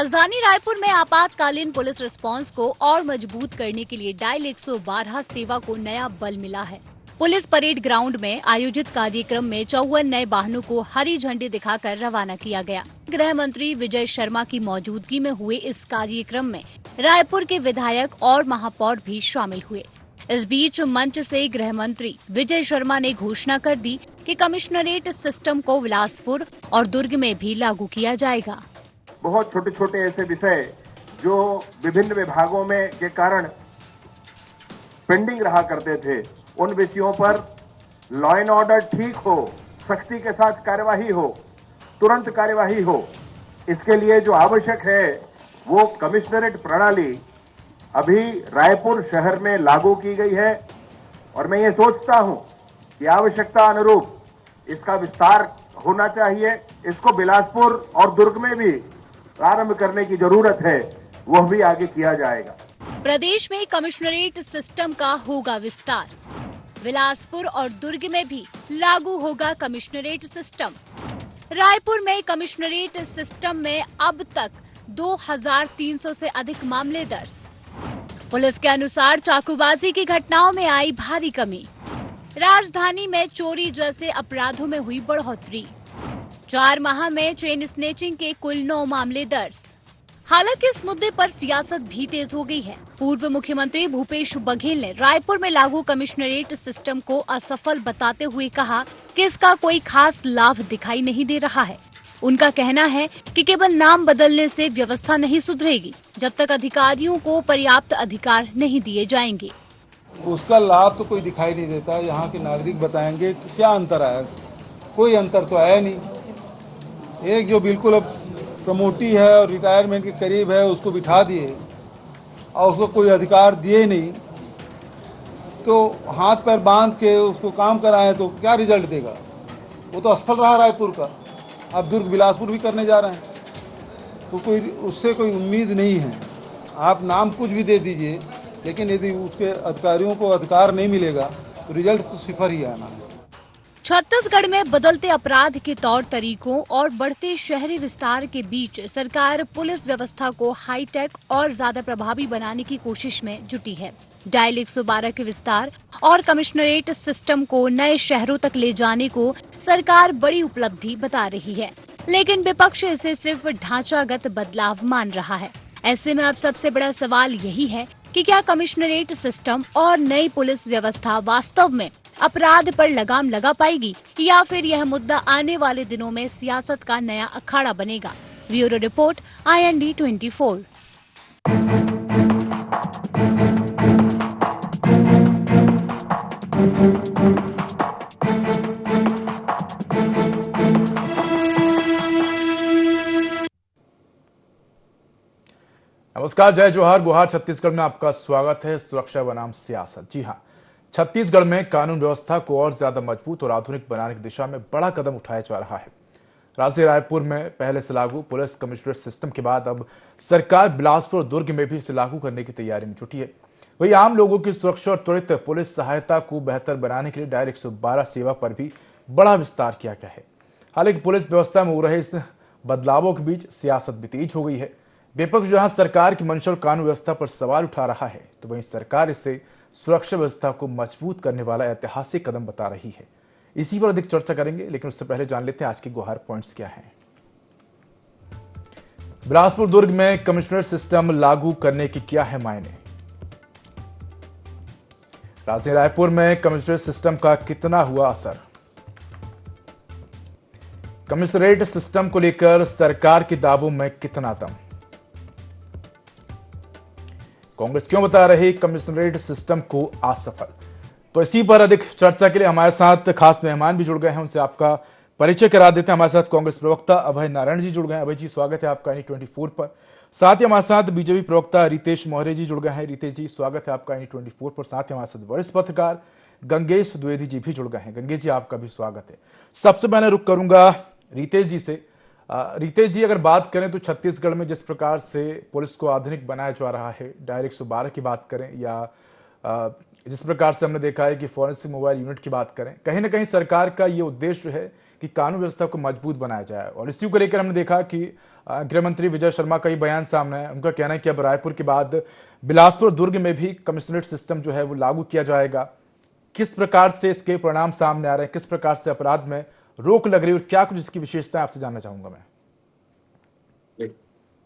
राजधानी रायपुर में आपातकालीन पुलिस रिस्पांस को और मजबूत करने के लिए डायल 112 सेवा को नया बल मिला है। पुलिस परेड ग्राउंड में आयोजित कार्यक्रम में 54 नए वाहनों को हरी झंडी दिखाकर रवाना किया गया। गृह मंत्री विजय शर्मा की मौजूदगी में हुए इस कार्यक्रम में रायपुर के विधायक और महापौर भी शामिल हुए। इस बीच मंच से गृह मंत्री विजय शर्मा ने घोषणा कर दी कि कमिश्नरेट सिस्टम को बिलासपुर और दुर्ग में भी लागू किया जाएगा। बहुत छोटे छोटे ऐसे विषय जो विभिन्न विभागों में के कारण पेंडिंग रहा करते थे, उन विषयों पर लॉ एंड ऑर्डर ठीक हो, सख्ती के साथ कार्यवाही हो, तुरंत कार्यवाही हो, इसके लिए जो आवश्यक है वो कमिश्नरेट प्रणाली अभी रायपुर शहर में लागू की गई है। और मैं ये सोचता हूं कि आवश्यकता अनुरूप इसका विस्तार होना चाहिए। इसको बिलासपुर और दुर्ग में भी प्रारंभ करने की जरूरत है, वह भी आगे किया जाएगा। प्रदेश में कमिश्नरेट सिस्टम का होगा विस्तार। बिलासपुर और दुर्ग में भी लागू होगा कमिश्नरेट सिस्टम। रायपुर में कमिश्नरेट सिस्टम में अब तक 2300 से अधिक मामले दर्ज। पुलिस के अनुसार चाकूबाजी की घटनाओं में आई भारी कमी। राजधानी में चोरी जैसे अपराधों में हुई बढ़ोतरी। 4 माह में चेन स्नेचिंग के कुल 9 मामले दर्ज। हालांकि इस मुद्दे पर सियासत भी तेज हो गई है। पूर्व मुख्यमंत्री भूपेश बघेल ने रायपुर में लागू कमिश्नरेट सिस्टम को असफल बताते हुए कहा कि इसका कोई खास लाभ दिखाई नहीं दे रहा है। उनका कहना है कि केवल नाम बदलने से व्यवस्था नहीं सुधरेगी जब तक अधिकारियों को पर्याप्त अधिकार नहीं दिए जाएंगे। उसका लाभ तो कोई दिखाई नहीं देता। यहाँ के नागरिक बताएंगे कि क्या अंतर आया। कोई अंतर तो आया नहीं। एक जो बिल्कुल अब प्रमोटी है और रिटायरमेंट के करीब है, उसको बिठा दिए और उसको कोई अधिकार दिए नहीं, तो हाथ पैर बांध के उसको काम कराए तो क्या रिजल्ट देगा। वो तो असफल रहा रायपुर का। अब दुर्ग बिलासपुर भी करने जा रहे हैं, तो कोई उससे कोई उम्मीद नहीं है। आप नाम कुछ भी दे दीजिए, लेकिन यदि उसके अधिकारियों को अधिकार नहीं मिलेगा तो रिजल्ट तो सिफर ही आना है। छत्तीसगढ़ में बदलते अपराध के तौर तरीकों और बढ़ते शहरी विस्तार के बीच सरकार पुलिस व्यवस्था को हाईटेक और ज्यादा प्रभावी बनाने की कोशिश में जुटी है। डायल 112 के विस्तार और कमिश्नरेट सिस्टम को नए शहरों तक ले जाने को सरकार बड़ी उपलब्धि बता रही है, लेकिन विपक्ष इसे सिर्फ ढांचागत बदलाव मान रहा है। ऐसे में अब सबसे बड़ा सवाल यही है कि क्या कमिश्नरेट सिस्टम और नई पुलिस व्यवस्था वास्तव में अपराध पर लगाम लगा पाएगी या फिर यह मुद्दा आने वाले दिनों में सियासत का नया अखाड़ा बनेगा। Bureau report IND 24। नमस्कार, जय जोहार गुहार। छत्तीसगढ़ में आपका स्वागत है। सुरक्षा बनाम सियासत। जी हाँ, छत्तीसगढ़ में कानून व्यवस्था को और ज्यादा मजबूत और आधुनिक बनाने की दिशा में बड़ा कदम उठाया जा रहा है। राजधानी रायपुर में पहले से लागू पुलिस कमिश्नरेट सिस्टम के बाद अब सरकार बिलासपुर और दुर्ग में भी इसे लागू करने की तैयारी में जुटी है। वही आम लोगों की सुरक्षा और त्वरित पुलिस सहायता को बेहतर बनाने के लिए डायल 112 सेवा पर भी बड़ा विस्तार किया गया है। हालांकि पुलिस व्यवस्था में हो रहे इस बदलावों के बीच सियासत भी तेज हो गई है। विपक्ष जहां सरकार की मंशा और कानून व्यवस्था पर सवाल उठा रहा है, तो वहीं सरकार इसे सुरक्षा व्यवस्था को मजबूत करने वाला ऐतिहासिक कदम बता रही है। इसी पर अधिक चर्चा करेंगे, लेकिन उससे पहले जान लेते हैं आज के गुहार पॉइंट्स क्या हैं। बिलासपुर दुर्ग में कमिश्नरेट सिस्टम लागू करने की क्या है मायने। राजधानी रायपुर में कमिश्नरेट सिस्टम का कितना हुआ असर। कमिश्नरेट सिस्टम को लेकर सरकार के दावों में कितना दम। कांग्रेस क्यों बता रही कमिश्नरेट सिस्टम को असफल। तो इसी पर अधिक चर्चा के लिए हमारे साथ खास मेहमान भी जुड़ गए हैं, उनसे आपका परिचय करा देते हैं। हमारे साथ कांग्रेस प्रवक्ता अभय नारायण जी जुड़ गए हैं। अभय जी, स्वागत है आपका IND 24 पर। साथ ही हमारे साथ बीजेपी प्रवक्ता रितेश मौर्य जी जुड़ गए हैं। रितेश जी, स्वागत है आपका IND 24 पर। साथ ही हमारे साथ वरिष्ठ पत्रकार गंगेश द्विवेदी जी भी जुड़ गए हैं। गंगेश जी, आपका भी स्वागत है। सबसे पहले रुक करूंगा रितेश जी से। रितेश जी, अगर बात करें तो छत्तीसगढ़ में जिस प्रकार से पुलिस को आधुनिक बनाया जा रहा है, डायल 112 की बात करें या जिस प्रकार से हमने देखा है कि फॉरेंसिक मोबाइल यूनिट की बात करें, कहीं ना कहीं सरकार का ये उद्देश्य है कि कानून व्यवस्था को मजबूत बनाया जाए। और इसी को लेकर हमने देखा कि गृह मंत्री विजय शर्मा का ही बयान सामने है। उनका कहना है कि अब रायपुर के बाद बिलासपुर दुर्ग में भी कमिश्नरेट सिस्टम जो है वो लागू किया जाएगा। किस प्रकार से इसके परिणाम सामने आ रहे हैं, किस प्रकार से अपराध में रोक लग रही है और क्या कुछ इसकी विशेषता आपसे जानना चाहूंगा मैं।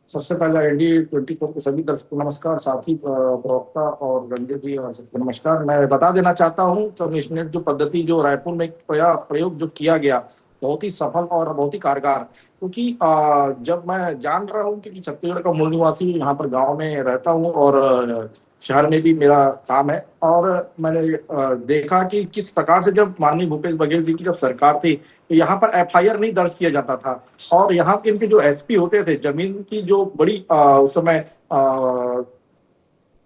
सबसे पहले इंडी 24 के सभी दर्शकों को नमस्कार, साथी प्रवक्ता और रंजित जी और सबको नमस्कार। मैं बता देना चाहता हूं कमिश्नरेट जो पद्धति जो रायपुर में प्रयोग जो किया गया बहुत ही सफल और बहुत ही कारगर, क्योंकि जब मैं जान रहा हूं कि छत्तीसगढ़ का मूल निवासी यहाँ पर गांव में रहता हूं और शहर में भी मेरा काम है, और मैंने देखा कि किस प्रकार से जब माननीय भूपेश बघेल जी की जब सरकार थी तो यहाँ पर एफआईआर नहीं दर्ज किया जाता था। और यहाँ के इनके जो एसपी होते थे, जमीन की जो बड़ी उस समय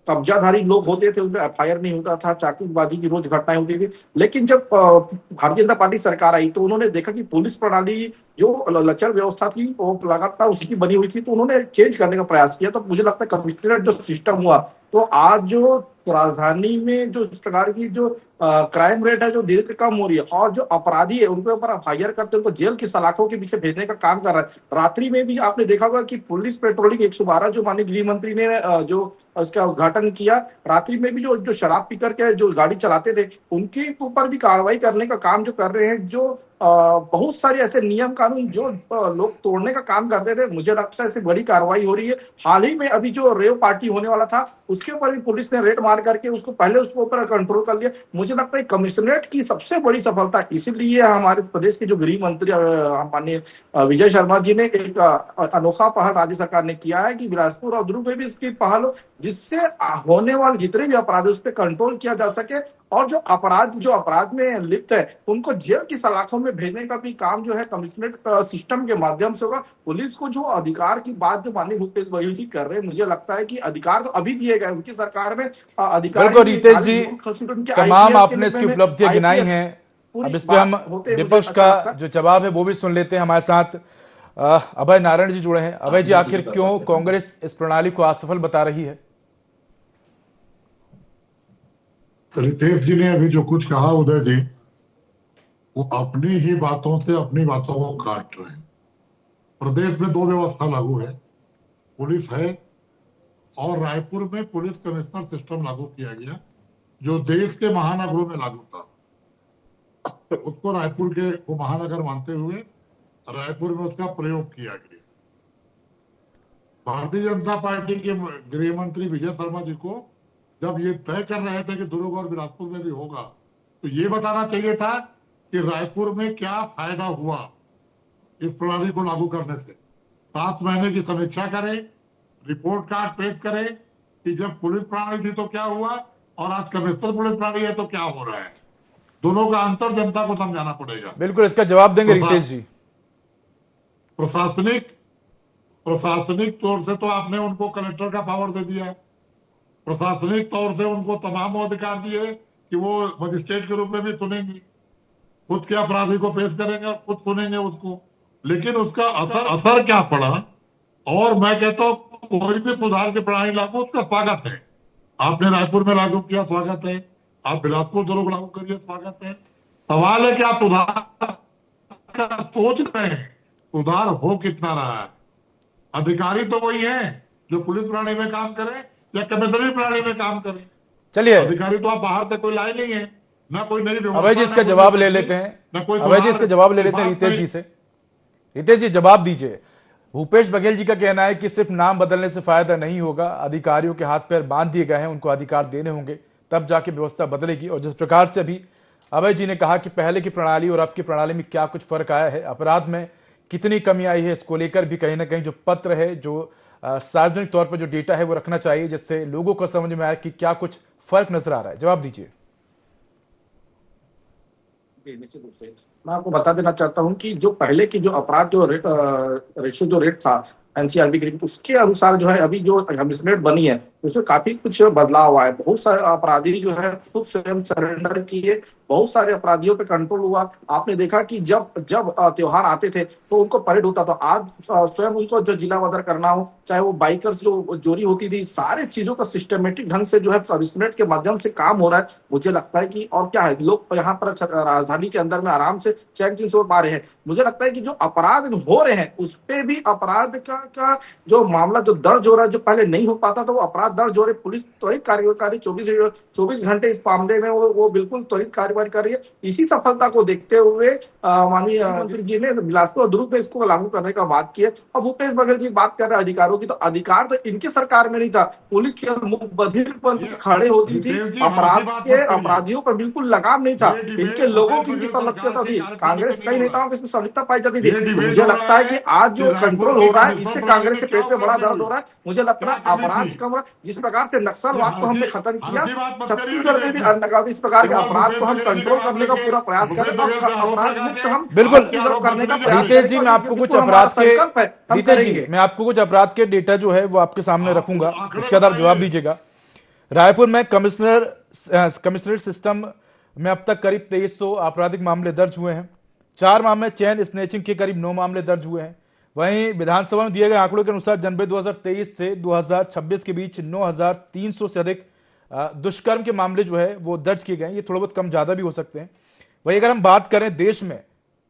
कब्जाधारी लोग होते थे, उनमें एफआईआर नहीं होता था, चाकूबाजी की रोज घटनाएं होती थी। लेकिन जब भारतीय जनता पार्टी सरकार आई तो उन्होंने देखा कि पुलिस प्रणाली जो लचर व्यवस्था थी वो लगातार उसकी बनी हुई थी, तो उन्होंने चेंज करने का प्रयास किया। तो मुझे लगता है कमिश्नरेट जो सिस्टम हुआ, तो आज जो राजधानी में जो इस प्रकार की जो क्राइम रेट है जो धीरे धीरे कम हो रही है, और जो अपराधी है उनके ऊपर एफआईआर करते उनको जेल की सलाखों के पीछे भेजने का काम कर रहा है। रात्रि में भी आपने देखा होगा कि पुलिस पेट्रोलिंग 112 जो माननीय गृह मंत्री ने जो उसका उद्घाटन किया, रात्रि में भी जो शराब पीकर के जो गाड़ी चलाते थे उनके ऊपर भी कार्रवाई करने का काम जो कर रहे हैं। जो बहुत सारे ऐसे नियम कानून जो लोग तोड़ने का काम करते थे, मुझे लगता है इससे बड़ी कार्रवाई हो रही है। हाल ही में अभी जो रेव पार्टी होने वाला था उसके ऊपर भी पुलिस ने रेड मार करके उसको पहले उसके ऊपर कंट्रोल कर लिया। मुझे लगता है कमिश्नरेट की सबसे बड़ी सफलता इसीलिए हमारे प्रदेश के जो गृह मंत्री माननीय विजय शर्मा जी ने एक अनोखा पहल राज्य सरकार ने किया है कि बिलासपुर और दुर्ग में भी इसकी पहल हो, जिससे होने वाले जितने भी अपराध उस पर कंट्रोल किया जा सके, और जो अपराध में लिप्त है उनको जेल की सलाखों में भेजने का भी काम जो है कमिश्नरेट सिस्टम के माध्यम से होगा। पुलिस को जो अधिकार की बात जो माननीय भूपेश बघेल जी कर रहे हैं, मुझे लगता है कि अधिकार तो अभी दिए गए उनकी सरकार में अधिकार। बिल्कुल रितेश जी, तमाम आपने इसकी उपलब्धियां गिनाई हैं। अब इस पे हम विपक्ष का जो जवाब है वो भी सुन लेते हैं। हमारे साथ अभय नारायण जी जुड़े हैं। अभय जी, आखिर क्यों कांग्रेस इस प्रणाली को असफल बता रही है? रितेश जी ने अभी जो कुछ कहा उदय जी, वो अपनी ही बातों से अपनी बातों को काट रहे हैं। प्रदेश में दो व्यवस्था लागू है, पुलिस है और रायपुर में पुलिस कमिश्नर सिस्टम लागू किया गया जो देश के महानगरों में लागू था। उसको रायपुर के वो महानगर मानते हुए रायपुर में उसका प्रयोग किया गया। भारतीय जनता पार्टी के गृह मंत्री विजय शर्मा जी को जब ये तय कर रहे थे कि दुर्ग और बिलासपुर में भी होगा, तो ये बताना चाहिए था कि रायपुर में क्या फायदा हुआ इस प्रणाली को लागू करने से। 7 महीने की समीक्षा करें, रिपोर्ट कार्ड पेश करें कि जब पुलिस प्रणाली थी तो क्या हुआ और आज कमिश्नर पुलिस प्रणाली है तो क्या हो रहा है। दोनों का अंतर जनता को समझाना पड़ेगा। बिल्कुल, इसका जवाब देंगे रितेश जी। प्रशासनिक तौर से तो आपने उनको कलेक्टर का पावर दे दिया, प्रशासनिक तौर से उनको तमाम अधिकार दिए कि वो मजिस्ट्रेट के रूप में भी सुनेंगे, खुद के अपराधी को पेश करेंगे और खुद सुनेंगे उसको। लेकिन उसका असर क्या पड़ा? और मैं कहता हूँ कोई भी सुधार की प्रणाली लागू, उसका स्वागत है। आपने रायपुर में लागू किया, स्वागत है। आप बिलासपुर दुर्ग लागू करिए, स्वागत है। सवाल है कि आप सुधार का सोच रहे हैं, सुधार हो कितना रहा है? अधिकारी तो वही है जो पुलिस प्रणाली में काम करे या कमिश्नरी प्रणाली में काम करे। चलिए, अधिकारी तो आप बाहर से कोई लाए नहीं है, ना कोई नई व्यवस्था। अभय जी इसका जवाब ले लेते हैं। अभय जी इसका जवाब ले लेते हैं रितेश जी से। रितेश जी, जवाब दीजिए। भूपेश बघेल जी का कहना है कि सिर्फ नाम बदलने से फायदा नहीं होगा, अधिकारियों के हाथ पैर बांध दिए गए हैं, उनको अधिकार देने होंगे, तब जाके व्यवस्था बदलेगी। और जिस प्रकार से अभी अभय जी ने कहा कि पहले की प्रणाली और अब की प्रणाली में क्या कुछ फर्क आया है, अपराध में कितनी कमी आई है, इसको लेकर भी कहीं ना कहीं जो पत्र है, जो सार्वजनिक तौर पर जो डेटा है वो रखना चाहिए, जिससे लोगों को समझ में आए कि क्या कुछ फर्क नजर आ रहा है। जवाब दीजिए। निश्चित रूप से मैं आपको बता देना चाहता हूं कि जो पहले की जो अपराध जो रेशियो जो रेट था एनसीआरबी की, उसके अनुसार जो है अभी जो कमिश्नरेट बनी है उसमें काफी कुछ बदलाव आया। बहुत सारे अपराधी जो है खुद स्वयं सरेंडर किए, बहुत सारे अपराधियों पे कंट्रोल हुआ। आपने देखा कि जब जब त्योहार आते थे तो उनको परेड होता था। आज स्वयं उनको जो जिला बदर करना हो, चाहे वो बाइकर्स जो चोरी होती थी, सारे चीजों का सिस्टमेटिक ढंग से जो है सर्विसनेट के माध्यम से काम हो रहा है। मुझे लगता है कि और क्या है, लोग यहाँ पर राजधानी के अंदर में आराम से चैन से सो पा रहे हैं। मुझे लगता है कि जो अपराध हो रहे हैं उस पे भी अपराध का जो मामला जो दर्ज हो रहा है, जो पहले नहीं हो पाता था वो अपराध दर्ज हो रहे। पुलिस त्वरित कार्यकारी 24 घंटे इस मामले में वो बिल्कुल त्वरित कार्यवाही कर रही है। इसी सफलता को देखते हुए माननीय मंत्री जी ने बिलासपुर और दुर्ग में इसको लागू करने का बात किया। अब भूपेश बघेल जी बात कर रहे हैं अधिकारों की, तो अधिकार तो इनके सरकार में नहीं था। पुलिस के मुख बधिर पर खड़े होती थी, अपराधियों पर बिल्कुल लगाम नहीं था। इनके लोगों की संलिप्तता थी, कांग्रेस कई नेताओं की इसमें संलिप्तता पाई जाती थी। मुझे लगता है कि आज जो कंट्रोल हो रहा है इससे कांग्रेस के पेट में बड़ा दर्द हो रहा है। मुझे लगता है अपराध कम, जिस प्रकार से नक्सलवाद को हमने खत्म किया, छत्तीसगढ़ में भी इस प्रकार के अपराध को हम कंट्रोल करने का पूरा प्रयास करें और अपराध मुक्त हम बिल्कुल करने का प्रयास रितेश जी, मैं आपको कुछ अपराध के रितेश जी मैं आपको कुछ अपराध के डेटा जो है वो आपके सामने रखूंगा, उसके बाद आप जवाब दीजिएगा। रायपुर में कमिश्नरेट सिस्टम में अब तक करीब 2300 आपराधिक मामले दर्ज हुए हैं। 4 माह में चेन स्नेचिंग के करीब 9 मामले दर्ज हुए हैं। वहीं विधानसभा में दिए गए आंकड़ों के अनुसार जनवरी 2023 से 2026 के बीच 9300 से अधिक दुष्कर्म के मामले जो है वो दर्ज किए गए। ये थोड़ा बहुत कम ज्यादा भी हो सकते हैं। वहीं अगर हम बात करें देश में,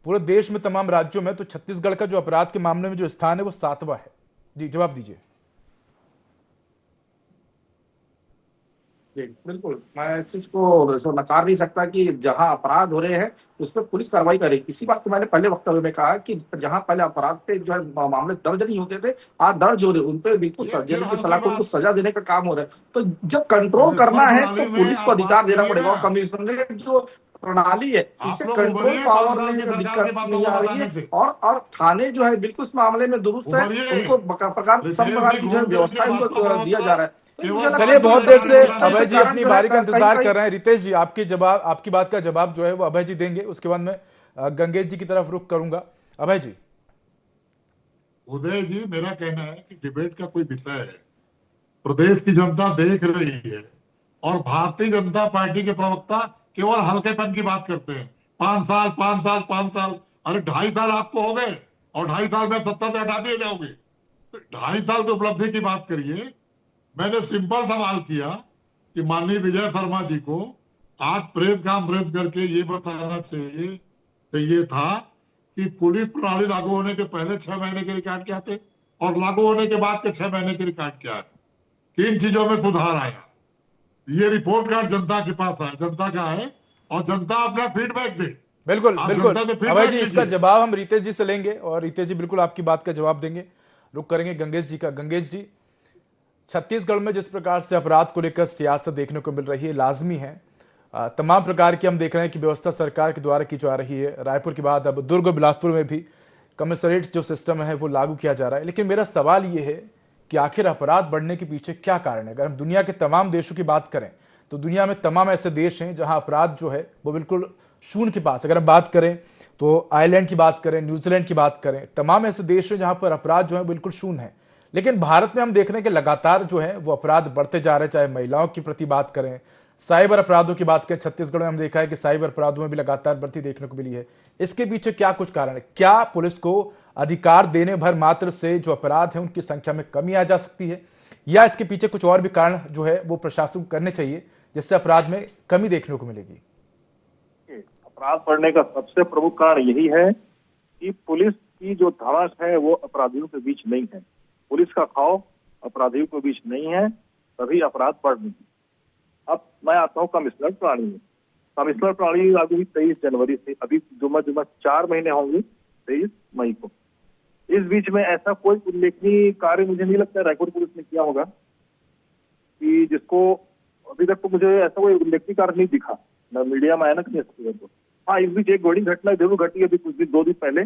पूरे देश में तमाम राज्यों में, तो छत्तीसगढ़ का जो अपराध के मामले में जो स्थान है वो 7वां है। जी जवाब दीजिए। जी बिल्कुल, मैं इस चीज को नकार नहीं सकता कि जहां अपराध हो रहे हैं उस पर पुलिस कार्रवाई करे। इसी बात को मैंने पहले वक्तव्य में कहा कि जहां पहले अपराध पे जो है मामले दर्ज नहीं होते थे, आज दर्ज हो रहे, उन पर बिल्कुल जेल की सलाह को सजा देने का काम हो रहा है। तो जब कंट्रोल करना है तो पुलिस को अधिकार देना पड़ेगा। और कमिश्नरेट जो प्रणाली है इससे कंट्रोल पावर में दिक्कत नहीं आ रही है। और थाने जो है बिल्कुल इस मामले में दुरुस्त है, उनको सब प्रकार की जो है व्यवस्था इनको दिया जा रहा है। चलिए, बहुत देर से अभय जी अपनी बारी का इंतजार कर रहे हैं। रितेश जी आपकी बात का जवाब जो है वो अभय जी देंगे, उसके बाद मैं गंगेश जी की तरफ रुख करूंगा। अभय जी। उदय जी, मेरा कहना है कि डिबेट का कोई विषय है, प्रदेश की जनता देख रही है और भारतीय जनता पार्टी के प्रवक्ता केवल हल्केपन की बात करते हैं। 5 साल 5 साल 5 साल, अरे 2.5 साल आपको हो गए और 2.5 साल में सत्ता से हटा दिए जाओगे। तो 2.5 साल की उपलब्धि की बात करिए। मैंने सिंपल सवाल किया कि माननीय विजय शर्मा जी को आज प्रेस कॉन्फ्रेंस करके ये बताना चाहिए था कि पुलिस प्रणाली लागू होने के पहले 6 महीने के रिकॉर्ड क्या थे और लागू होने के बाद के 6 महीने के रिकॉर्ड क्या है, किन चीजों में सुधार आया। ये रिपोर्ट कार्ड जनता के पास है, जनता का है, और जनता अपना फीडबैक दे। बिल्कुल अभय जी, इसका जवाब हम रितेश जी से लेंगे और रितेश जी बिल्कुल आपकी बात का जवाब देंगे। रुक करेंगे गंगेश जी का। गंगेश जी, छत्तीसगढ़ में जिस प्रकार से अपराध को लेकर सियासत देखने को मिल रही है, लाजमी है तमाम प्रकार की हम देख रहे हैं कि व्यवस्था सरकार के द्वारा की जा रही है। रायपुर के बाद अब दुर्ग और बिलासपुर में भी कमिश्नरेट जो सिस्टम है वो लागू किया जा रहा है। लेकिन मेरा सवाल ये है कि आखिर अपराध बढ़ने के पीछे क्या कारण है। अगर हम दुनिया के तमाम देशों की बात करें तो दुनिया में तमाम ऐसे देश हैं जहां अपराध जो है वो बिल्कुल शून्य के पास। अगर हम बात करें तो आयरलैंड की बात करें, न्यूजीलैंड की बात करें, तमाम ऐसे देश हैं जहां पर अपराध जो है बिल्कुल शून्य है। लेकिन भारत में हम देख रहे हैं कि लगातार जो है वो अपराध बढ़ते जा रहे हैं। चाहे महिलाओं की प्रति बात करें, साइबर अपराधों की बात करें, छत्तीसगढ़ में हम देखा है कि साइबर अपराधों में भी लगातार बढ़ती देखने को मिली है। इसके पीछे क्या कुछ कारण है? क्या पुलिस को अधिकार देने भर मात्र से जो अपराध है उनकी संख्या में कमी आ जा सकती है, या इसके पीछे कुछ और भी कारण जो है वो प्रशासन को करने चाहिए जिससे अपराध में कमी देखने को मिलेगी? अपराध बढ़ने का सबसे प्रमुख कारण यही है कि पुलिस की जो धड़ास है वो अपराधियों के बीच नहीं है। पुलिस का खौफ अपराधियों के बीच नहीं है, तभी अपराध बढ़ रहे हैं। अब मैं आता हूँ कमिश्नर प्रणाली में। कमिश्नर प्रणाली लागू हुई 23 जनवरी से, अभी जुम्मा 4 महीने होंगे 23 मई को। इस बीच में ऐसा कोई उल्लेखनीय कार्य मुझे नहीं लगता रायपुर पुलिस ने किया होगा कि जिसको अभी तक तो मुझे ऐसा कोई उल्लेखनीय कार्य नहीं दिखा, न मीडिया में आया ना कहीं। हाँ, इस बीच एक बड़ी घटना जरूर घटी अभी कुछ दिन 2 दिन पहले।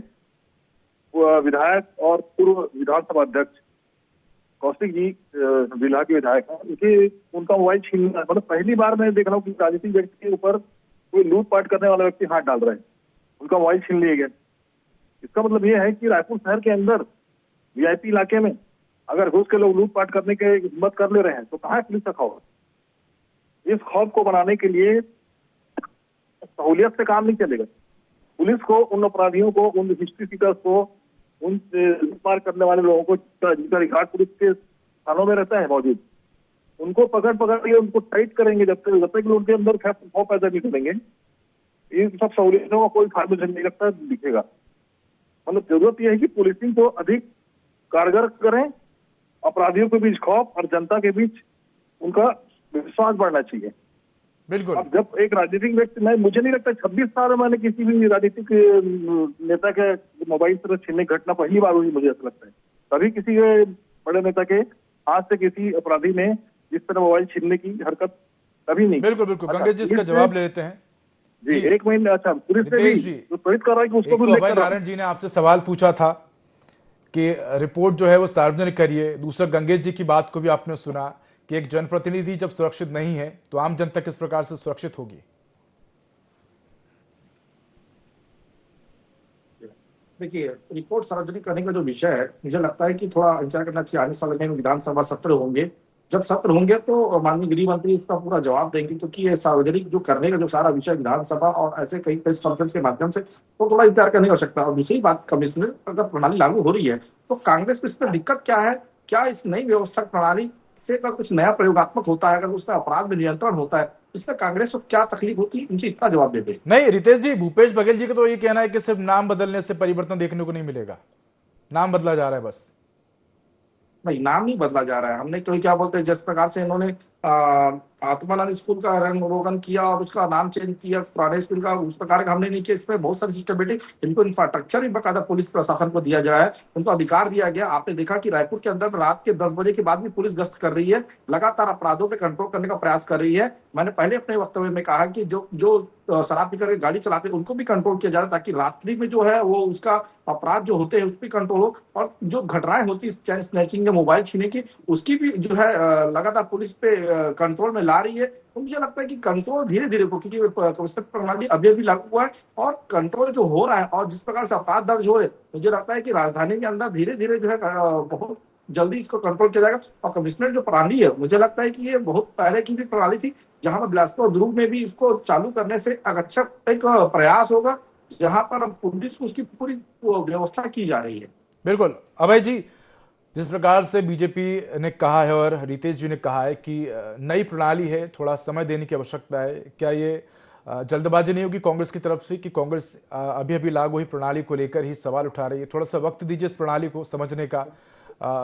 विधायक और पूर्व विधानसभा अध्यक्ष कौशिक जी जिला के विधायक हैं, उनका मोबाइल छीनना, मतलब पहली बार मैं देख रहा हूँ कि राजनीतिक व्यक्ति के ऊपर कोई लूटपाट करने वाला व्यक्ति हाथ डाल रहा है, उनका मोबाइल छीन लिया गया। इसका मतलब ये है कि रायपुर शहर के अंदर वीआईपी इलाके में अगर घुस के लोग लूटपाट करने के हिम्मत कर ले रहे हैं तो कहाँ है पुलिस का खौफ? इस खौफ को बनाने के लिए सहूलियत से काम नहीं चलेगा। पुलिस को उन अपराधियों को, उन हिस्ट्री सीकर्स को, उन लूटमार करने वाले लोगों को जिनका रिकॉर्ड पुलिस के थानों में रहता है मौजूद, उनको पकड़ के उनको टाइट करेंगे जब तक उनके अंदर खौफ पैदा नहीं करेंगे। इन सब सहूलियतों का कोई फायदा मुझे नहीं लगता दिखेगा। मतलब जरूरत यह है कि पुलिसिंग को अधिक कारगर करें, अपराधियों के बीच खौफ और जनता के बीच उनका विश्वास बढ़ना चाहिए। बिल्कुल। अब जब एक राजनीतिक व्यक्ति, मुझे नहीं लगता 26 साल में मैंने किसी भी राजनीतिक नेता के मोबाइल से छीनने की घटना पहली बार हुई, मुझे ऐसा लगता है। कभी किसी के बड़े नेता के हाथ से किसी अपराधी ने जिस तरह मोबाइल छीनने की हरकत कभी नहीं। बिल्कुल बिल्कुल। गंगेश जी इसका जवाब ले लेते हैं जी। एक महीने, अच्छा, पुलिस ने भी जो त्वरित कार्रवाई की उसको भी अभय नारायण जी ने आपसे सवाल पूछा था कि रिपोर्ट जो है वो सार्वजनिक करिए। दूसरा, गंगेश जी की बात को भी आपने सुना कि एक जनप्रतिनिधि जब सुरक्षित नहीं है तो आम जनता किस प्रकार से सुरक्षित होगी। देखिए, रिपोर्ट सार्वजनिक करने का जो विषय है, मुझे लगता है कि थोड़ा विचार करना चाहिए। आने साल में विधानसभा सत्र होंगे, जब सत्र होंगे तो माननीय गृह मंत्री इसका पूरा जवाब देंगे, क्योंकि ये सार्वजनिक जो करने का जो सारा विषय विधानसभा और ऐसे कई प्रेस कॉन्फ्रेंस के माध्यम से तो थोड़ा इंतजार करने की आवश्यकता है। और दूसरी बात, कमिश्नर अगर प्रणाली लागू हो रही है तो कांग्रेस को इसमें दिक्कत क्या है? क्या इस नई व्यवस्था प्रणाली से अगर कुछ नया प्रयोगात्मक होता है, अगर उसमें अपराध में नियंत्रण होता है, इसमें कांग्रेस को क्या तकलीफ होती है? मुझे इतना जवाब दे दे। नहीं रितेश जी, भूपेश बघेल जी का तो ये कहना है कि सिर्फ नाम बदलने से परिवर्तन देखने को नहीं मिलेगा, नाम बदला जा रहा है बस। नहीं, नाम नहीं बदला जा रहा है। हमने तो क्या बोलते हैं, जिस प्रकार से इन्होंने आत्मानंद स्कूल का रंग रोगन किया और उसका नाम चेंज किया पुराने स्कूल का, उस प्रकार का हमने नहीं किया। इसमें बहुत सारी सिस्टमेटिक, इनको इंफ्रास्ट्रक्चर भी बकायदा पुलिस प्रशासन को दिया जाए, उनको अधिकार दिया गया। आपने देखा कि रायपुर के अंदर रात के 10 बजे के बाद भी पुलिस गश्त कर रही है, लगातार अपराधों पे कंट्रोल करने का प्रयास कर रही है। मैंने पहले अपने वक्तव्य में कहा कि जो शराब पीकर के गाड़ी चलाते हैं उनको भी कंट्रोल किया जा रहा है, ताकि रात्रि में जो है वो उसका अपराध जो होते हैं उस पर कंट्रोल हो, और जो घटनाएं होती है चैन स्नैचिंग या मोबाइल छीने की, उसकी भी जो है लगातार पुलिस पे कंट्रोल में ला रही है। तो मुझे लगता है कि कंट्रोल धीरे धीरे, क्योंकि कमिश्नर प्रणाली अभी अभी लागू हुआ है और कंट्रोल जो हो रहा है और जिस प्रकार से अपराध दर्ज हो रहे, मुझे लगता है कि राजधानी के अंदर धीरे धीरे जो है बहुत जल्दी इसको कंट्रोल किया जाएगा। और कमिश्नर जो प्रणाली है, मुझे लगता है कि ये बहुत पहले की भी प्रणाली थी, जहां पर बिलासपुर और दुर्ग में भी इसको चालू करने से अच्छा एक प्रयास होगा, जहां पर पुलिस को उसकी पूरी व्यवस्था की जा रही है। बिल्कुल। अभय जी, जिस प्रकार से बीजेपी ने कहा है और रितेश जी ने कहा है कि नई प्रणाली है, थोड़ा समय देने की आवश्यकता है, क्या ये जल्दबाजी नहीं होगी कांग्रेस की तरफ से कि कांग्रेस अभी अभी लागू हुई प्रणाली को लेकर ही सवाल उठा रही है? थोड़ा सा वक्त दीजिए इस प्रणाली को समझने का,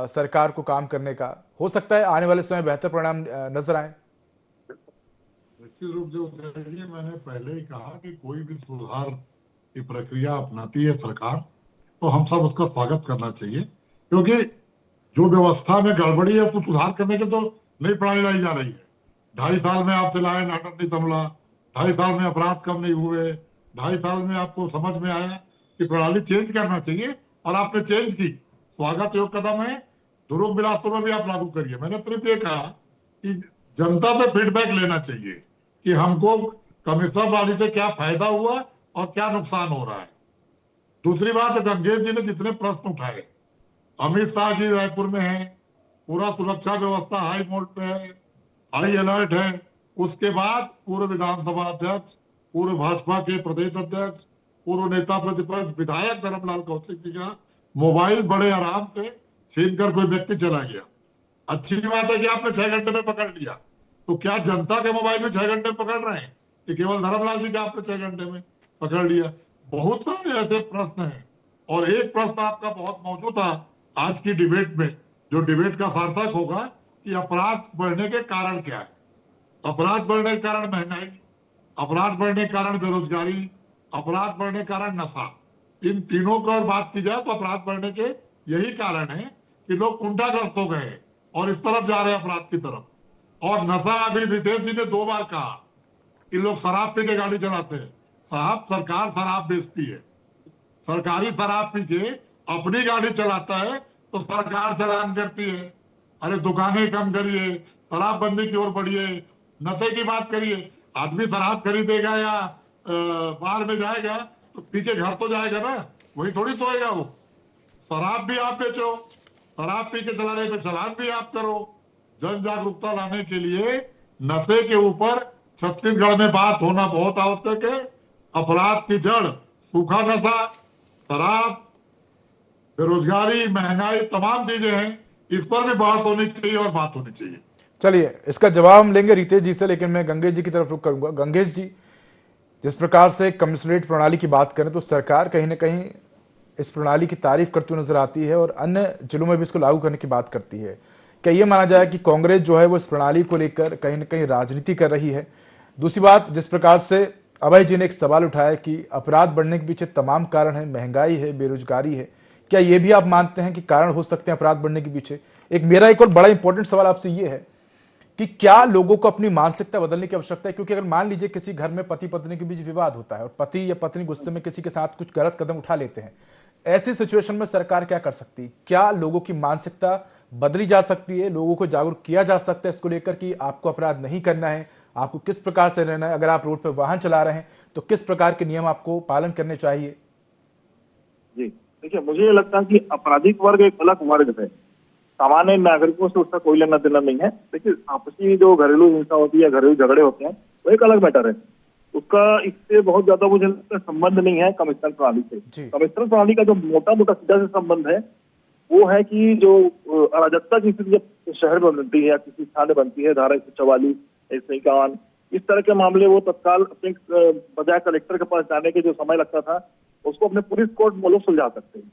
सरकार को काम करने का। हो सकता है आने वाले समय बेहतर परिणाम नजर आए। निश्चित रूप से मैंने पहले ही कहा कि कोई भी सुधार की प्रक्रिया अपनाती है सरकार, तो हम सब उसका स्वागत करना चाहिए, क्योंकि जो व्यवस्था में गड़बड़ी है उसको सुधार करने के तो नई प्रणाली लाई जा रही है। 2.5 साल में आपसे लाए नाटक नहीं संभला, 2.5 साल में अपराध कम नहीं हुए, 2.5 साल में आपको समझ में आया कि प्रणाली चेंज करना चाहिए और आपने चेंज की, स्वागत योग्य कदम है। दुर्ग बिलासपुर में भी आप लागू करिए। मैंने सिर्फ ये कहा कि जनता से फीडबैक लेना चाहिए कि हमको कमिश्नर प्रणाली से क्या फायदा हुआ और क्या नुकसान हो रहा है। दूसरी बात, गंगेश जी ने जितने प्रश्न उठाए, अमित शाह जी रायपुर में है, पूरा सुरक्षा व्यवस्था हाई मोड पे है, हाई अलर्ट है। उसके बाद पूर्व विधानसभा अध्यक्ष, पूर्व भाजपा के प्रदेश अध्यक्ष, पूर्व नेता प्रतिपक्ष विधायक धर्मलाल कौशिक जी का मोबाइल बड़े आराम से छीन कर कोई व्यक्ति चला गया। अच्छी बात है कि आपने 6 घंटे में पकड़ लिया, तो क्या जनता के मोबाइल में 6 घंटे में पकड़ रहे हैं कि केवल धर्मलाल जी का आपने 6 घंटे में पकड़ लिया? बहुत सारे ऐसे प्रश्न हैं। और एक प्रश्न आपका बहुत मौजूद था आज की डिबेट में, जो डिबेट का सार्थक होगा, कि अपराध बढ़ने के कारण क्या है। अपराध बढ़ने के कारण महंगाई, अपराध बढ़ने के कारण बेरोजगारी, अपराध बढ़ने के कारण नशा, इन तीनों का बात की जाए तो अपराध बढ़ने के यही कारण है कि लोग कुंठाग्रस्त हो गए और इस तरफ जा रहे हैं अपराध की तरफ। और नशा, अभी रितेश जी ने 2 बार कहा कि लोग शराब पी के गाड़ी चलाते हैं। साहब, सरकार शराब बेचती है, सरकारी शराब पी के अपनी गाड़ी चलाता है तो सरकार चालान करती है। अरे दुकानें कम करिए, शराबबंदी की ओर बढ़िए, नशे की बात करिए। आदमी शराब खरीदेगा या बार में जाएगा तो पी के घर तो जाएगा ना, वही थोड़ी सोएगा वो। शराब भी आप बेचो, शराब पी के चलाने पे चालान भी आप करो। जन जागरूकता लाने के लिए नशे के ऊपर छत्तीसगढ़ में बात होना बहुत आवश्यक है। अपराध की जड़ सूखा नशा, शराब, बेरोजगारी, महंगाई, तमाम चीजें हैं। इस पर भी बात होनी चाहिए और बात होनी चाहिए। चलिए, इसका जवाब हम लेंगे रितेश जी से, लेकिन मैं गंगेश जी की तरफ रुख करूंगा। गंगेश जी, जिस प्रकार से कमिश्नरेट प्रणाली की बात करें तो सरकार कहीं ना कहीं इस प्रणाली की तारीफ करती हुई नजर आती है और अन्य जिलों में भी इसको लागू करने की बात करती है। क्या ये माना जाए कि कांग्रेस जो है वो इस प्रणाली को लेकर कहीं ना कहीं राजनीति कर रही है? दूसरी बात, जिस प्रकार से अभय जी ने एक सवाल उठाया कि अपराध बढ़ने के पीछे तमाम कारण है, महंगाई है, बेरोजगारी है, क्या ये भी आप मानते हैं कि कारण हो सकते हैं अपराध बढ़ने के पीछे? मेरा एक और बड़ा इंपॉर्टेंट सवाल आपसे ये है कि क्या लोगों को अपनी मानसिकता बदलने की आवश्यकता है? क्योंकि अगर मान लीजिए किसी घर में पति पत्नी के बीच विवाद होता है और पति या पत्नी गुस्से में किसी के साथ कुछ गलत कदम उठा लेते हैं, ऐसी सिचुएशन में सरकार क्या कर सकती है? क्या लोगों की मानसिकता बदली जा सकती है? लोगों को जागरूक किया जा सकता है इसको लेकर कि आपको अपराध नहीं करना है, आपको किस प्रकार से रहना है, अगर आप रोड पर वाहन चला रहे हैं तो किस प्रकार के नियम आपको पालन करने चाहिए? जी देखिए, मुझे लगता है कि आपराधिक वर्ग एक अलग वर्ग है, सामान्य नागरिकों से उसका कोई लेना देना नहीं है। देखिए, आपसी जो घरेलू हिंसा होती है, घरेलू झगड़े होते हैं, वो एक अलग मैटर है। उसका इससे बहुत ज्यादा मुझे लगता है संबंध नहीं है कमिश्नर प्रणाली से। कमिश्नर प्रणाली का जो मोटा मोटा सीधा से संबंध है वो है कि जो अराजकता की स्थिति जब शहर में बनती है या किसी स्थान में बनती है, धारा 144, 151, इस तरह के मामले वो तत्काल अपने बजाय कलेक्टर के पास जाने के जो समय लगता था उसको अपने पुलिस कोर्ट में लोग सुलझा सकते हैं।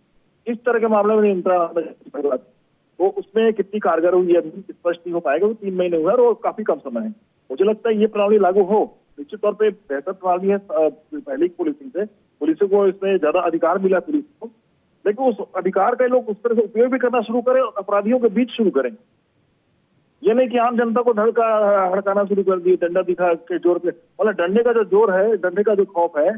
इस तरह के मामले में नियंत्रण तो उसमें कितनी कारगर हुई है स्पष्ट नहीं हो पाएगा। वो 3 महीने हुए और काफी कम समय है। मुझे लगता है ये प्रणाली लागू हो, निश्चित तौर पे बेहतर प्रणाली है पहले की पुलिसिंग से। पुलिस को इसमें ज्यादा अधिकार मिला पुलिस को, लेकिन उस अधिकार का लोग उस तरह से उपयोग भी करना शुरू करें और अपराधियों के बीच शुरू करें। ये नहीं कि आम जनता को हड़काना शुरू कर दिए डंडा दिखा के जोर पे। मतलब डंडे का जो जोर है, डंडे का जो खौफ है,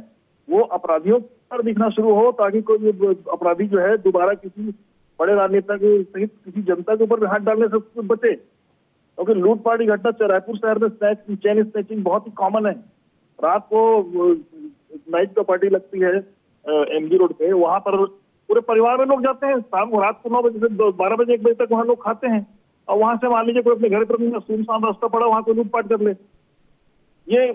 वो अपराधियों पर दिखना शुरू हो ताकि कोई अपराधी जो है दोबारा किसी बड़े राजनेता के सहित किसी जनता के ऊपर भी हाथ डालने से बचे। क्योंकि लूटपाट की घटना रायपुर शहर में चैन स्नैचिंग बहुत ही कॉमन है। रात को नाइट का पार्टी लगती है एमजी रोड पे, वहां पर पूरे परिवार में लोग जाते हैं। शाम को रात को 9 बजे से 12 बजे 1 बजे तक वहां लोग खाते हैं और वहां से मान लीजिए कोई अपने घर पर सुनसान रास्ता पड़ा, वहां को लूटपाट कर ले। ये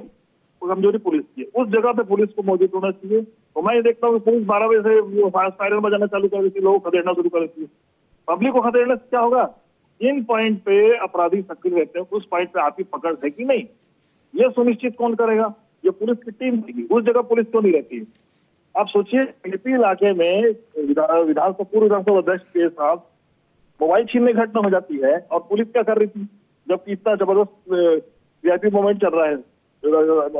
कमजोरी पुलिस की है। उस जगह पे पुलिस को मौजूद होना चाहिए। तो मैं ये देखता हूँ पुलिस 12 बजे से सायरन बजाना चालू कर देती है, लोगों को खदेड़ना शुरू कर देती है। पब्लिक को खदेड़ने से क्या होगा? इन पॉइंट पे अपराधी सक्रिय रहते हैं, उस पॉइंट पे आपकी पकड़ है कि नहीं, ये सुनिश्चित कौन करेगा? ये पुलिस की टीम देगी। उस जगह पुलिस क्यों नहीं रहती है? आप सोचिए, एपी इलाके में विधानसभा पूर्व विधानसभा अध्यक्ष के साथ मोबाइल छीनने की घटना हो जाती है और पुलिस क्या कर रही थी? जबकि इतना जबरदस्त वीआईपी मोमेंट चल रहा है,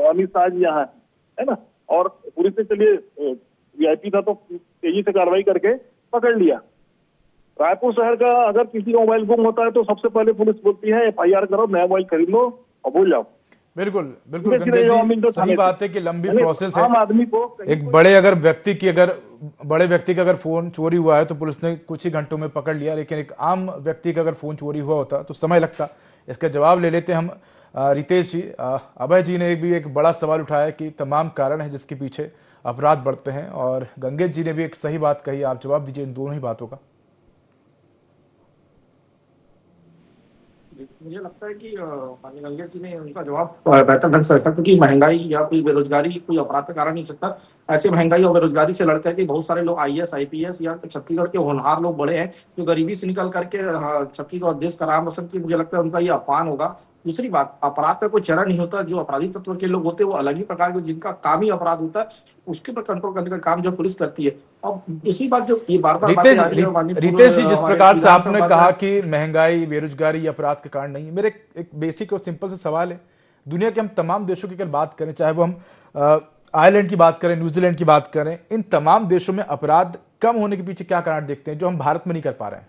अमित शाह जी यहाँ है ना, और पुलिस ने चलिए वीआईपी था तो तेजी से कार्रवाई करके पकड़ लिया। रायपुर शहर का अगर किसी का मोबाइल गुम होता है तो सबसे पहले पुलिस बोलती है एफआईआर करो, नया मोबाइल खरीद लो और भूल जाओ। बिल्कुल बिल्कुल गंगेश जी, सही बात है कि लंबी प्रोसेस है। आम आदमी को एक बड़े व्यक्ति का अगर फोन चोरी हुआ है तो पुलिस ने कुछ ही घंटों में पकड़ लिया, लेकिन एक आम व्यक्ति का अगर फोन चोरी हुआ होता तो समय लगता। इसका जवाब ले लेते हम रितेश जी। अभय जी ने भी एक बड़ा सवाल उठाया कि तमाम कारण है जिसके पीछे अपराध बढ़ते हैं, और गंगेश जी ने भी एक सही बात कही। आप जवाब दीजिए इन दोनों ही बातों का। मुझे लगता है कि गंगेश जी ने उनका जवाब बेहतर ढंग से रखा, क्योंकि महंगाई या कोई बेरोजगारी कोई अपराध का कारण नहीं सकता। ऐसे महंगाई और बेरोजगारी से लड़कर के बहुत सारे लोग आईएएस आईपीएस या छत्तीसगढ़ के होनहार लोग बड़े हैं जो गरीबी से निकल करके छत्तीसगढ़ देश का नाम रोशन किया। मुझे लगता है उनका ये अपमान होगा। दूसरी बात, अपराध का कोई चेहरा नहीं होता। जो अपराधी तत्व के लोग होते हैं वो अलग ही प्रकार के, जिनका काम ही अपराध होता है, उसके ऊपर कंट्रोल करने का काम जो पुलिस करती है। और दूसरी बात जो ये बार बार रितेश जी, जिस प्रकार से आपने कहा कि महंगाई बेरोजगारी अपराध के कारण नहीं है, मेरे एक बेसिक और सिंपल सा सवाल है। दुनिया के हम तमाम देशों की अगर बात करें, चाहे वो हम आयरलैंड की बात करें, न्यूजीलैंड की बात करें, इन तमाम देशों में अपराध कम होने के पीछे क्या कारण देखते हैं जो हम भारत में नहीं कर पा रहे हैं?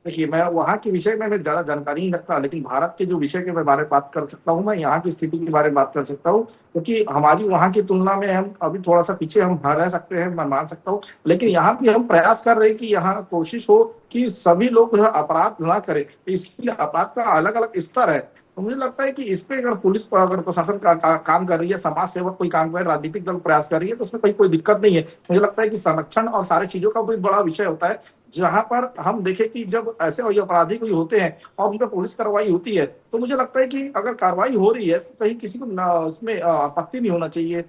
देखिए, मैं वहाँ के विषय में ज्यादा जानकारी नहीं रखता, लेकिन भारत के जो विषय के बारे में बात कर सकता हूँ। मैं यहाँ की स्थिति के बारे में बात कर सकता हूँ, क्योंकि हमारी वहाँ की तुलना में हम अभी थोड़ा सा पीछे हम रह सकते हैं, मैं मान सकता हूँ। लेकिन यहाँ भी हम प्रयास कर रहे हैं कि यहाँ कोशिश हो कि सभी लोग अपराध ना करें। इसके लिए अपराध का अलग अलग स्तर है। तो मुझे लगता है कि इस पे अगर पुलिस अगर प्रशासन का काम कर रही है, समाज सेवक कोई काम कर रही है, राजनीतिक दल प्रयास कर रही है, तो उसमें कोई दिक्कत नहीं है। मुझे लगता है कि संरक्षण और सारी चीजों का भी बड़ा विषय होता है। जहां पर हम देखें कि जब ऐसे अपराधी कोई होते हैं और उन पर पुलिस कार्रवाई होती है, तो मुझे लगता है कि अगर कार्रवाई हो रही है तो कहीं किसी को उसमें आपत्ति नहीं होना चाहिए।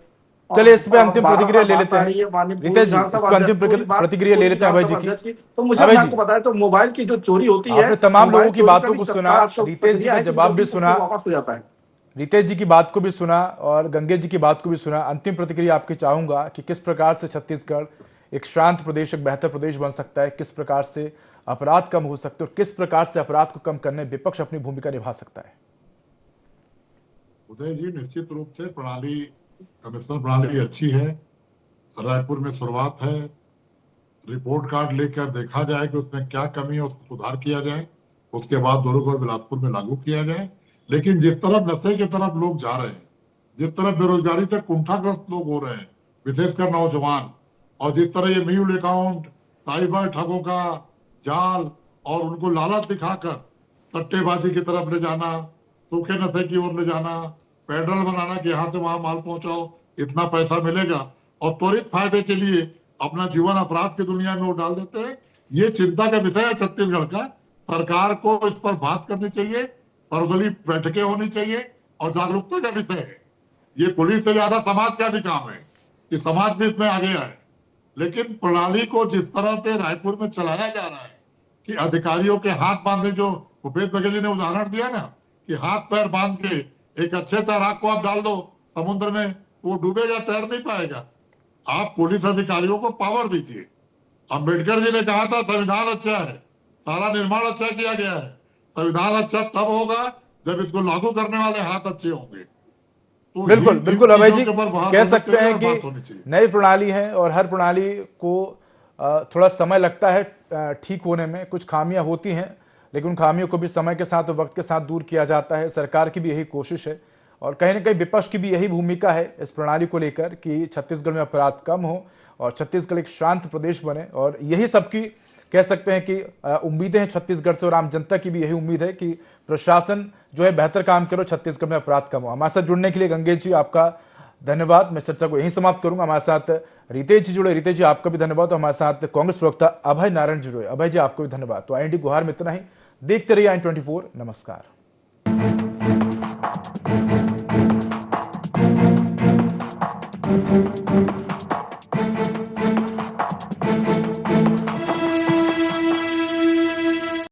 चलिए इस पे अंतिम प्रतिक्रिया ले लेते हैं रितेश जी, इस पे अंतिम प्रतिक्रिया ले लेते हैं अभय जी की। तो मुझे आपको बताया तो मोबाइल की जो चोरी होती है, आपने तमाम लोगों की बातों को सुना, रितेश जी का जवाब भी सुना, वापस हो जाता है। रितेश जी की बात को भी सुना और गंगे जी की बात को भी सुना। अंतिम प्रतिक्रिया आपकी चाहूंगा कि किस प्रकार से छत्तीसगढ़ एक शांत प्रदेश, एक बेहतर प्रदेश बन सकता है, किस प्रकार से अपराध कम हो सकते हैं और किस प्रकार से अपराध को कम करने विपक्ष अपनी भूमिका निभा सकता है। उदय जी, निश्चित रूप से कमिश्नर प्रणाली अच्छी है। रायपुर में शुरुआत है, रिपोर्ट कार्ड लेकर देखा जाए कि उसमें क्या कमी है, उसको सुधार किया जाए, उसके बाद दुर्ग और बिलासपुर में लागू किया जाए। लेकिन जिस तरफ नशे की तरफ लोग जा रहे हैं, जिस तरफ बेरोजगारी से कुंठाग्रस्त लोग हो रहे हैं, विशेषकर नौजवान, और जिस तरह ये म्यूल अकाउंट, साइबर ठगों का जाल और उनको लालच दिखाकर सट्टेबाजी की तरफ ले जाना, सूखे नशे की ओर ले जाना, पेट्रोल बनाना कि यहाँ से वहां माल पहुंचाओ, इतना पैसा मिलेगा, और त्वरित फायदे के लिए अपना जीवन अपराध की दुनिया में वो डाल देते हैं। ये चिंता का विषय है छत्तीसगढ़ का। सरकार को इस पर बात करनी चाहिए, सर्वदलीय बैठकें होनी चाहिए और जागरूकता का विषय है। ये पुलिस से ज्यादा समाज का भी काम है कि समाज भी इसमें आगे आए। लेकिन प्रणाली को जिस तरह से रायपुर में चलाया जा रहा है कि अधिकारियों के हाथ बांधे, जो भूपेश बघेल जी ने उदाहरण दिया ना कि हाथ पैर बांध के एक अच्छे तैराक को आप डाल दो समुद्र में, वो डूबेगा, तैर नहीं पाएगा। आप पुलिस अधिकारियों को पावर दीजिए। अंबेडकर जी ने कहा था संविधान अच्छा है, सारा निर्माण अच्छा किया गया है। संविधान अच्छा तब होगा जब इसको लागू करने वाले हाथ अच्छे होंगे। तो बिल्कुल बिल्कुल अभय जी, कह सकते हैं कि नई प्रणाली है और हर प्रणाली को थोड़ा समय लगता है ठीक होने में। कुछ खामियां होती हैं, लेकिन उन खामियों को भी समय के साथ और वक्त के साथ दूर किया जाता है। सरकार की भी यही कोशिश है और कहीं ना कहीं विपक्ष की भी यही भूमिका है इस प्रणाली को लेकर कि छत्तीसगढ़ में अपराध कम हो और छत्तीसगढ़ एक शांत प्रदेश बने। और यही सबकी कह सकते हैं कि उम्मीदें हैं छत्तीसगढ़ से, और आम जनता की भी यही उम्मीद है कि प्रशासन जो है बेहतर काम करो, छत्तीसगढ़ में अपराध कम हो। हमारे साथ जुड़ने के लिए गंगेश जी आपका धन्यवाद। मैं चर्चा को यहीं समाप्त करूंगा। हमारे साथ रितेश जी जुड़े, रितेश जी आपका भी धन्यवाद। और हमारे साथ कांग्रेस प्रवक्ता अभय नारायण जुड़े, अभय जी आपको भी धन्यवाद। तो IND गुहार में इतना ही। देखते रहिए IN24। नमस्कार।